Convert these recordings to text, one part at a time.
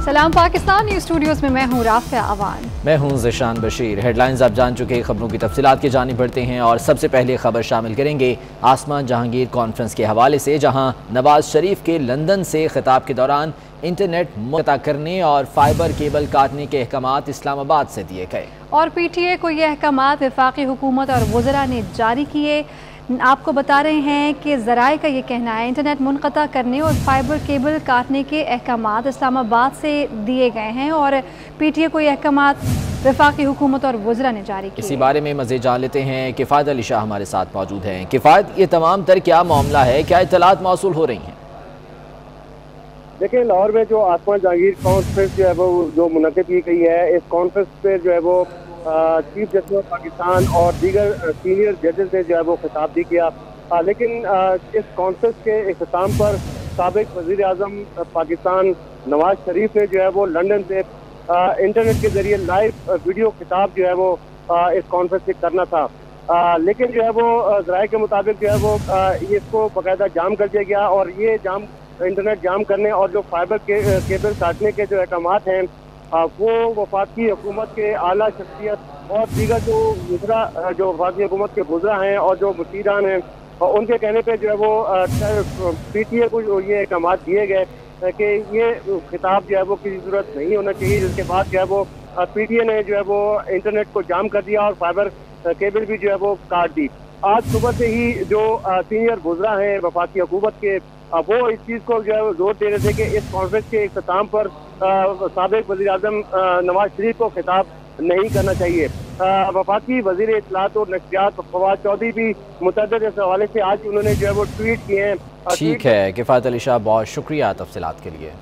सलाम Pakistan news Studios में मैं हूँ राफ़िया अवान। मैं हूँ ज़िशान बशीर। हेडलाइंस आप जान चुके, खबरों की तफसीलात की जानिब बढ़ते हैं और सबसे पहले खबर शामिल करेंगे आसमा जहांगीर कॉन्फ्रेंस के हवाले से, जहाँ नवाज शरीफ के लंदन से खिताब के दौरान इंटरनेट मुक़त्ता करने और फाइबर केबल काटने के अहकामात इस्लामाबाद से दिए गए और PTA को ये अहकामात वफाकी हुकूमत और वज़रा ने जारी किए। आपको बता रहे हैं कि ज़राए का ये कहना है इंटरनेट मुनक़ता करने और फाइबर केबल काटने के अहकामात इस्लामाबाद से दिए गए हैं और PTA को ये अहकामात वफाकी हुकूमत और वज़रा ने जारी किए। इसी बारे में मज़ीद जान लेते हैं। किफ़ायत अली शाह हमारे साथ मौजूद हैं। किफ़ायत, ये तमाम तर क्या मामला है, क्या इत्तलात मौसूल हो रही हैं? देखिए, लाहौर में जो आसमा जहांगीर कॉन्फ्रेंस जो है वो जो मुनक़िद की गई है, इस कॉन्फ्रेंस पे जो है वो चीफ जस्टिस ऑफ पाकिस्तान और दीगर सीनियर जजेस ने जो है वो खिताब भी किया। लेकिन इस कॉन्फ्रेंस के इख्तिताम पर साबिक वज़ीर आज़म पाकिस्तान नवाज शरीफ ने जो है वो लंदन से इंटरनेट के जरिए लाइव वीडियो खिताब जो है वो इस कॉन्फ्रेंस से करना था। लेकिन जो है वो ज़राए के मुताबिक जो है वो इसको बाकायदा जाम कर दिया गया और ये जाम इंटरनेट जाम करने और जो फाइबर केबल काटने के जो अहकामात हैं वो वफाकी हुकूमत के आला शख्सियत और दीगर जो वज़रा जो वफाकी हुकूमत के वज़रा हैं और जो मुशीरान हैं उनके कहने पे जो है वो PTA को ये अहकामात दिए गए कि ये खिताब जो है वो किसी ज़रूरत नहीं होना चाहिए। जिसके बाद जो है वो PTA ने जो है वो इंटरनेट को जाम कर दिया और फाइबर केबल भी जो है वो काट दी। आज सुबह से ही जो सीनियर वज़रा हैं वफाकी हुकूमत के वो इस चीज़ को जो है जोर दे रहे थे कि इस कॉन्फ्रेंस के इख्तिताम पर साबिक वज़ीर आज़म नवाज शरीफ को खिताब नहीं करना चाहिए। वफाकी वज़ीर इत्तलात और नशरियात फवाद चौधरी भी मुतअद्दिद इस हवाले से आज उन्होंने जो है वो ट्वीट किए हैं। ठीक है किफ़ायत अली शाह, बहुत शुक्रिया तफसीलात के लिए।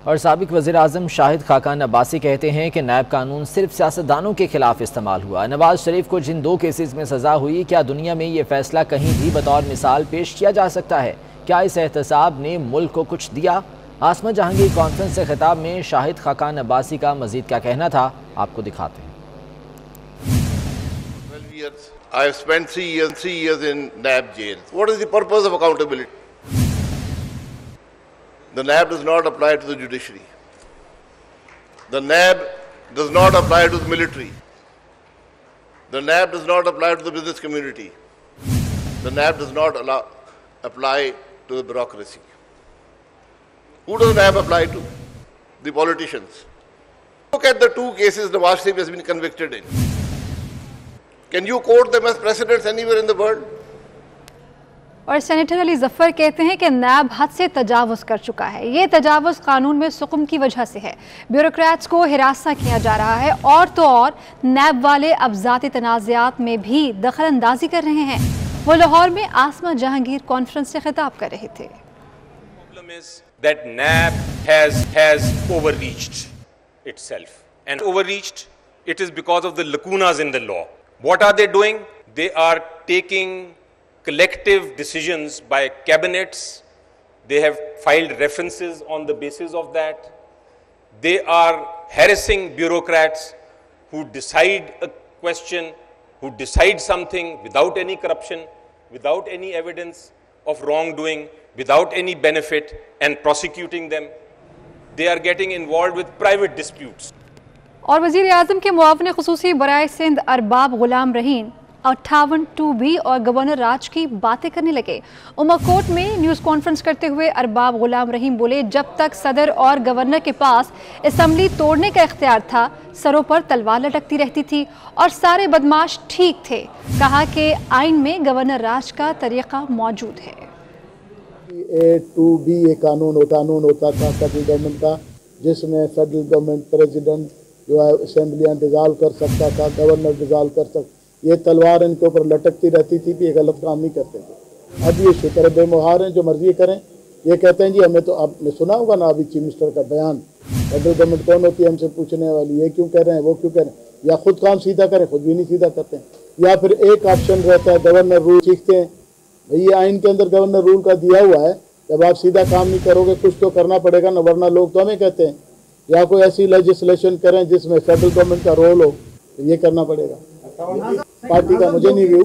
और साबिक वज़ीर आज़म शाहिद खाकान अब्बासी कहते हैं कि नैब कानून सिर्फ सियासतदानों के खिलाफ इस्तेमाल हुआ। नवाज शरीफ को जिन 2 केसेस में सज़ा हुई, क्या दुनिया में ये फैसला कहीं भी बतौर मिसाल पेश किया जा सकता है? क्या इस एहतसाब ने मुल्क को कुछ दिया? आसमा जहांगीर कॉन्फ्रेंस से खिताब में शाहिद खाकान अब्बासी का मजीद क्या कहना था, आपको दिखाते हैं। I have spent 3 years in NAB jail. What is the purpose of accountability? The NAB does not apply to the judiciary. The NAB does not apply to the military. The NAB does not apply to the business community. The NAB does not apply to the bureaucracy. Who does NAB apply to? The politicians. Look at the 2 cases Nawaz Sharif has been convicted in. Can you quote them as precedents anywhere in the world? और senator Ali Zafar कहते हैं कि नैब हद से तजावुज़ कर चुका है। ये तजावुज़ कानून में सुकुम की वजह से है। ब्यूरोक्रेट्स को हिरासा किया जा रहा है और तो और नैब वाले अब ज़ाती तनाज़ात में भी दखल अंदाजी कर रहे हैं। वो लाहौर में आसमा जहांगीर कॉन्फ्रेंस से खिताब कर रहे थे। That NAB has overreached itself, and overreached it is because of the lacunas in the law. What are they doing? They are taking collective decisions by cabinets. They have filed references on the basis of that. They are harassing bureaucrats who decide a question, who decide something without any corruption, without any evidence of wrongdoing, without any benefit, and prosecuting them. They are getting involved with private disputes. और वज़ीर आज़म के मुआविन ख़ुसूसी बराए सिंध अरबाब गुलाम रहीम 58(2)B और governor राज की बातें करने लगे। उमरकोट में न्यूज़ कॉन्फ्रेंस करते हुए अरबाब गुलाम रहीम बोले, जब तक सदर और गवर्नर के पास असम्बली तोड़ने का इख्तियार था, सरों पर तलवार लटकती रहती थी और सारे बदमाश ठीक थे। कहा कि आइन में गवर्नर राज का तरीक़ा मौजूद है। A2B ये कानून होता था फेडरल गवर्नमेंट का, जिसमें फेडरल गवर्नमेंट प्रेसिडेंट जो है असेंबलियाँ डिज़ाल्व कर सकता था, गवर्नर डिज़ाल्व कर सकता। ये तलवार इनके ऊपर लटकती रहती थी कि ये गलत काम नहीं करते थे। अब ये शुक्र बेमुहार हैं, जो मर्जी करें। ये कहते हैं जी हमें तो, आपने सुना होगा ना अभी चीफ मिनिस्टर का बयान, फेडरल गवर्नमेंट कौन होती है हमसे पूछने वाली, ये क्यों कह रहे हैं वो क्यों कह रहे हैं, या खुद काम सीधा करें, खुद भी नहीं सीधा करते हैं, या फिर एक ऑप्शन रहता है गवर्नर रूल सीखते हैं। ये आइन के अंदर गवर्नर रूल का दिया हुआ है, जब आप सीधा काम नहीं करोगे कुछ तो करना पड़ेगा ना, वरना लोग तो हमें कहते हैं। या कोई ऐसी लेजिस्लेशन करें जिसमें फेडरल गवर्नमेंट का रोल हो, तो ये करना पड़ेगा। पार्टी का मुझे नहीं व्यू,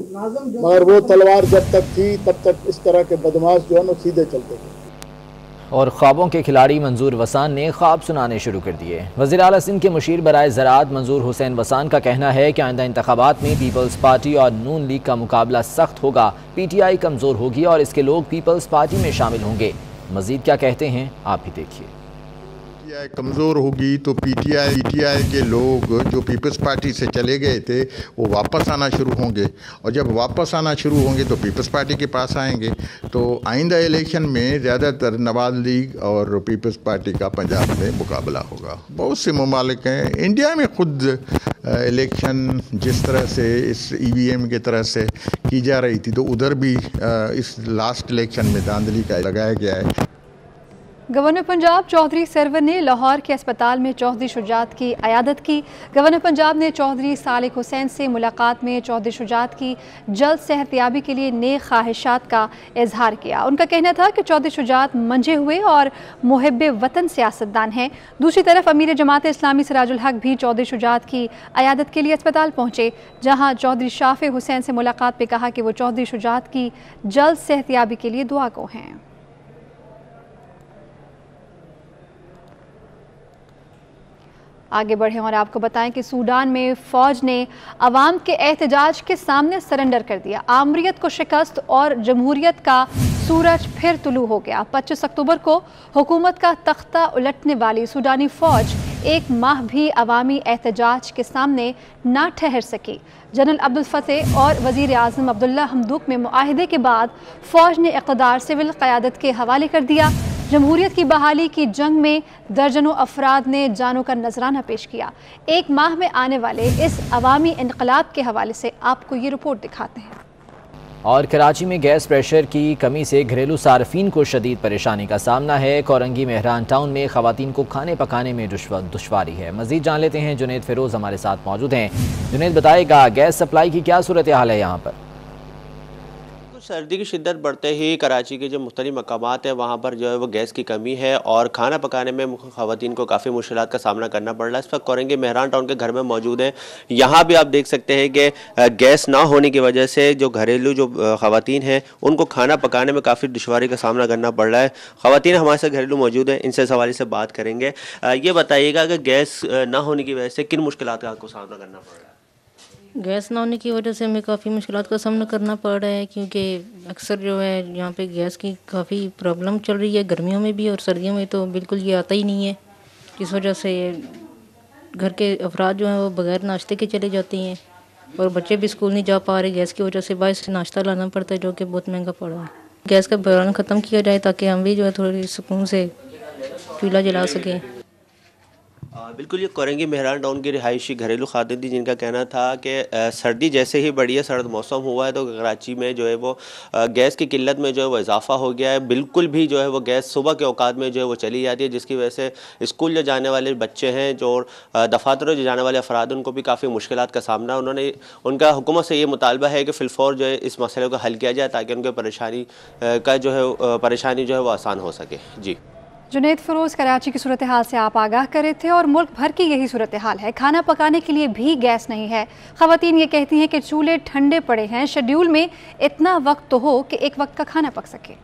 मगर वो तलवार जब तक थी तब तक इस तरह के बदमाश जो है ना सीधे चलते थे। और ख्वाबों के खिलाड़ी मंजूर वसान ने ख्वाब सुनाने शुरू कर दिए। वज़ीर आला सिंध के मुशीर बराए ज़राअत मंजूर हुसैन वसान का कहना है कि आइंदा इंतखाबात में पीपल्स पार्टी और नून लीग का मुकाबला सख्त होगा। PTI कमज़ोर होगी और इसके लोग पीपल्स पार्टी में शामिल होंगे। मज़ीद क्या कहते हैं आप भी देखिए। PTI कमज़ोर होगी तो PTI के लोग जो पीपल्स पार्टी से चले गए थे वो वापस आना शुरू होंगे, और जब वापस आना शुरू होंगे तो पीपल्स पार्टी के पास आएंगे। तो आइंदा इलेक्शन में ज़्यादातर नवाज लीग और पीपल्स पार्टी का पंजाब में मुकाबला होगा। बहुत से ममालिक हैं इंडिया में खुद इलेक्शन जिस तरह से इस EVM की तरह से की जा रही थी, तो उधर भी इस लास्ट इलेक्शन में धांधली का लगाया गया है। गवर्नर पंजाब चौधरी सरवर ने लाहौर के अस्पताल में चौधरी शुजात की अयादत की। गवर्नर पंजाब ने चौधरी सालिक हुसैन से मुलाकात में चौधरी शुजात की जल्द सेहतयाबी के लिए नेक ख्वाहिशात का इजहार किया। उनका कहना था कि चौधरी शुजात मंझे हुए और मुहिब्बे वतन सियासतदान हैं। दूसरी तरफ अमीर जमात इस्लामी सिराजुल हक भी चौधरी शुजात की अयादत के लिए अस्पताल पहुँचे, जहाँ चौधरी शाफे हुसैन से मुलाकात में कहा कि वो चौधरी शुजात की जल्द सेहतयाबी के लिए दुआ गो हैं। आगे बढ़े और आपको बताएं कि सूडान में फौज ने अवाम के एहतजाज के सामने सरेंडर कर दिया। आमरीत को शिकस्त और जमहूरियत का सूरज फिर तुलू हो गया। 25 अक्टूबर को हुकूमत का तख्ता उलटने वाली सूडानी फौज एक माह भी अवामी एहतजाज के सामने ना ठहर सकी। जनरल अब्दुल फतेह और वज़ीर आज़म अब्दुल्ला हमदूक में मुआहिदे के बाद फौज ने इक़्तिदार सिविल क़यादत के हवाले कर दिया। जमहूरियत की बहाली की जंग में दर्जनों अफराद ने जानों का नजराना पेश किया। एक माह में आने वाले इस अवामी इनकलाब के हवाले से आपको ये रिपोर्ट दिखाते हैं। और कराची में गैस प्रेशर की कमी से घरेलू सार्फिन को शदीद परेशानी का सामना है। कोरंगी मेहरान टाउन में खवातीन को खाने पकाने में दुश्वारी है। मजीद जान लेते हैं, जुनैद फिरोज हमारे साथ मौजूद हैं। जुनैद बताएगा गैस सप्लाई की क्या सूरत हाल है यहाँ पर? सर्दी की शिद्दत बढ़ते ही कराची के जो मुख्तलिफ मकामात हैं वहाँ पर जो है वो गैस की कमी है और खाना पकाने में ख़वातीन को काफ़ी मुश्किलात का सामना करना पड़ रहा है। इस वक्त कोरंगी मेहरान टाउन के घर में मौजूद हैं। यहाँ भी आप देख सकते हैं कि गैस ना होने की वजह से जो घरेलू जो ख़वातीन हैं उनको खाना पकाने में काफ़ी दुश्वारी का सामना करना पड़ रहा है। ख़वातीन हमारे साथ घरेलू मौजूद हैं, इनसे इस हवाले से बात करेंगे। ये बताइएगा कि गैस ना होने की वजह से किन मुश्किलात का आपको सामना करना पड़ रहा है? गैस ना होने की वजह से हमें काफ़ी मुश्किलात का सामना करना पड़ रहा है, क्योंकि अक्सर जो है यहाँ पे गैस की काफ़ी प्रॉब्लम चल रही है, गर्मियों में भी और सर्दियों में तो बिल्कुल ये आता ही नहीं है। इस वजह से घर के अफराद जो हैं वो बगैर नाश्ते के चले जाते हैं और बच्चे भी स्कूल नहीं जा पा रहे गैस की वजह से। बाहर से नाश्ता लाना पड़ता है जो कि बहुत महंगा पड़ रहा है। गैस का बहरान ख़त्म किया जाए ताकि हम भी जो है थोड़ी सुकून से चूल्हा जला सकें। बिल्कुल, ये कोरंगी मेहरान टाउन की रिहायशी घरेलू खातिन थी जिनका कहना था कि सर्दी जैसे ही बढ़ी है, सर्द मौसम हुआ है तो कराची में जो है वो गैस की किल्लत में जो है वो इजाफा हो गया है। बिल्कुल भी जो है वो गैस सुबह के औकात में जो है वो चली जाती है, जिसकी वजह से स्कूल जो जाने वाले बच्चे हैं जो दफातरों जो जाने वाले अफराद उनको भी काफ़ी मुश्किलात का सामना। उनका हुकूमत से ये मुतालबा है कि फिलफौर जो है इस मसले को हल किया जाए ताकि उनके परेशानी जो है वो आसान हो सके। जी, जुनैद फिरोज कराची की सूरत हाल से आप आगाह कर रहे थे और मुल्क भर की यही सूरत हाल है। खाना पकाने के लिए भी गैस नहीं है। ख़वातीन ये कहती हैं कि चूल्हे ठंडे पड़े हैं, शेड्यूल में इतना वक्त तो हो कि एक वक्त का खाना पक सके।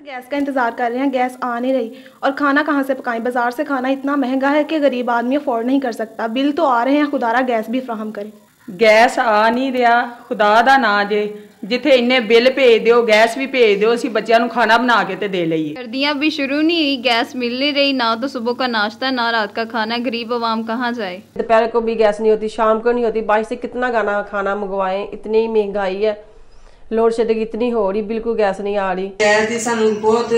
गैस का इंतज़ार कर रहे हैं, गैस आ नहीं रही और खाना कहाँ से पकाएं। बाज़ार से खाना इतना महंगा है कि गरीब आदमी अफोर्ड नहीं कर सकता। बिल तो आ रहे हैं, खुदारा गैस भी फ्राहम करें। गैस आ नहीं रहा, खुदा दा ना जे जिथे इन्ने बिल भेज दो गैस भी भेज दो, असी बच्चों को खाना बना के ते दे लईए। सर्दियाँ भी शुरू नहीं हुई, गैस मिल नहीं रही, ना तो सुबह का नाश्ता ना रात का खाना। गरीब अवाम कहाँ जाए? दोपहर को भी गैस नहीं होती, शाम को नहीं होती। बाहर से कितना गाना खाना मंगवाएं, इतनी महंगाई है, लोड शेडिंग इतनी हो रही, बिल्कुल गैस नहीं आ रही। गैस की सानू बहुत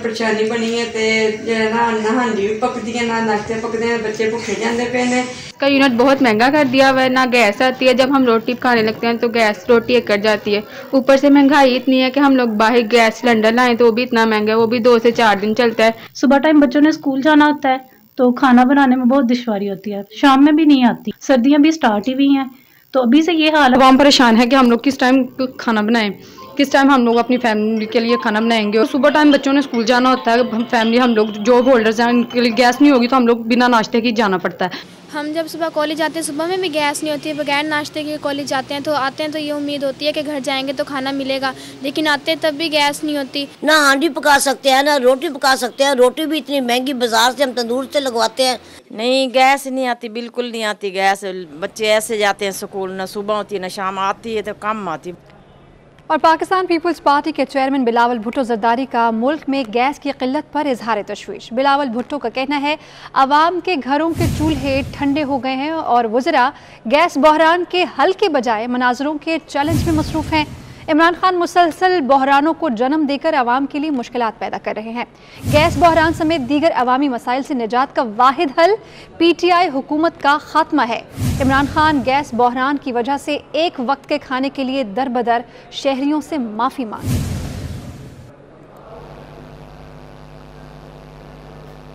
परेशानी बनी है ते ना हांडी भी पकदी है ना नाश्ते पकते हैं, बच्चे भुखे जाते पे ने। का यूनिट बहुत महंगा कर दिया हुआ है, ना गैस आती है। जब हम रोटी खाने लगते हैं तो गैस रोटी कट जाती है। ऊपर से महंगाई इतनी है कि हम लोग बाहर गैस सिलेंडर लाएं तो वो भी इतना महंगा है, वो भी 2 से 4 दिन चलता है। सुबह टाइम बच्चों ने स्कूल जाना होता है तो खाना बनाने में बहुत दुश्वारी होती है, शाम में भी नहीं आती। सर्दियाँ भी स्टार्ट ही हुई हैं तो अभी से ये हाल है। आवाम परेशान है कि हम लोग किस टाइम खाना बनाएं। किस टाइम हम लोग अपनी फैमिली के लिए खाना बनाएंगे। और सुबह टाइम बच्चों ने स्कूल जाना होता है, फैमिली हम लोग जॉब होल्डर्स हैं, उनके लिए गैस नहीं होगी तो हम लोग बिना नाश्ते के जाना पड़ता है। हम जब सुबह कॉलेज आते हैं, सुबह में भी गैस नहीं होती है, बगैर नाश्ते के कॉलेज जाते हैं तो ये उम्मीद होती है कि घर जाएंगे तो खाना मिलेगा, लेकिन आते हैं तब भी गैस नहीं होती। ना हांडी पका सकते हैं ना रोटी पका सकते हैं, रोटी भी इतनी महंगी बाजार से हम तंदूर से लगवाते हैं। नहीं गैस नहीं आती, बिल्कुल नहीं आती गैस। बच्चे ऐसे जाते हैं स्कूल, ना सुबह होती है ना शाम आती है, तो कम आती। और पाकिस्तान पीपल्स पार्टी के चेयरमैन बिलावल भुट्टो जरदारी का मुल्क में गैस की किल्लत पर इजहार तशवीश। बिलावल भुट्टो का कहना है आवाम के घरों के चूल्हे ठंडे हो गए हैं और वज़रा गैस बहरान के हल के बजाय मनाजरों के चैलेंज में मसरूफ़ हैं। इमरान खान मुसलसल बहरानों को जन्म देकर आवाम के लिए मुश्किलात पैदा कर रहे हैं। गैस बहरान समेत दीगर अवामी मसाइल से निजात का वाहिद हल PTI हुकूमत का खात्मा है। इमरान खान गैस बहरान की वजह से एक वक्त के खाने के लिए दर बदर शहरियों से माफ़ी मांगी।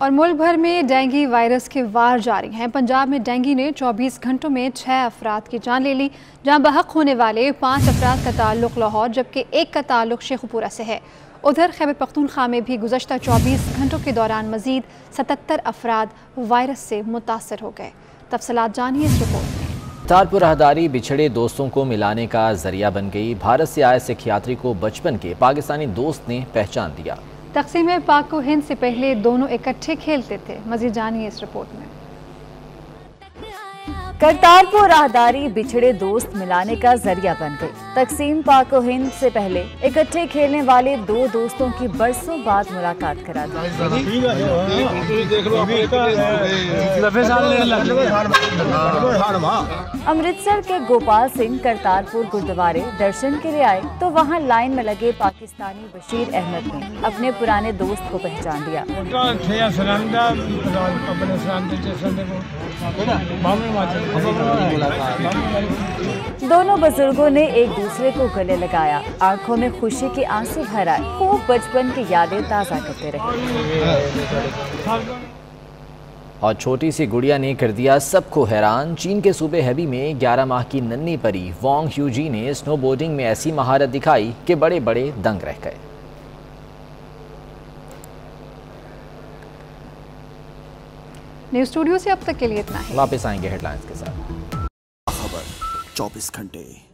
और मुल्क भर में डेंगू वायरस के वार जारी हैं। पंजाब में डेंगू ने 24 घंटों में 6 अफराद की जान ले ली, जहां बहक होने वाले 5 अफराद का ताल्लुक लाहौर जबकि एक का ताल्लुक शेखुपुरा से है। उधर खैबर पख्तूनख्वा में भी गुज़श्ता 24 घंटों के दौरान मजीद 77 अफराद वायरस से मुतासर हो गए। तफसीलात जानिए इस रिपोर्ट में। करतारपुर राहदारी बिछड़े दोस्तों को मिलाने का जरिया बन गई। भारत से आए सिखियात्री को बचपन के पाकिस्तानी दोस्त ने पहचान दिया। तकसीम पाक को हिंद से पहले दोनों इकट्ठे खेलते थे। मज़ीद जानिए इस रिपोर्ट में। करतारपुर राहदारी बिछड़े दोस्त मिलाने का जरिया बन गई। तकसीम पाक को हिंद से पहले इकट्ठे खेलने वाले दो दोस्तों की बरसों बाद मुलाकात करा दी। अमृतसर के गोपाल सिंह करतारपुर गुरुद्वारे दर्शन के लिए आए तो वहां लाइन में लगे पाकिस्तानी बशीर अहमद ने अपने पुराने दोस्त को पहचान लिया। दोनों बुजुर्गों ने एक दूसरे को गले लगाया, आंखों में खुशी के आंसू भर आए, खूब बचपन की यादें ताज़ा करते रहे। और छोटी सी गुड़िया ने कर दिया सबको हैरान। चीन के सूबे हेबी में 11 माह की नन्ही परी वांग ह्यूजी ने स्नोबोर्डिंग में ऐसी महारत दिखाई कि बड़े बड़े दंग रह गए। न्यूज़ स्टूडियो से अब तक के लिए इतना ही। वापस आएंगे हेडलाइंस के साथ। खबर 24 घंटे।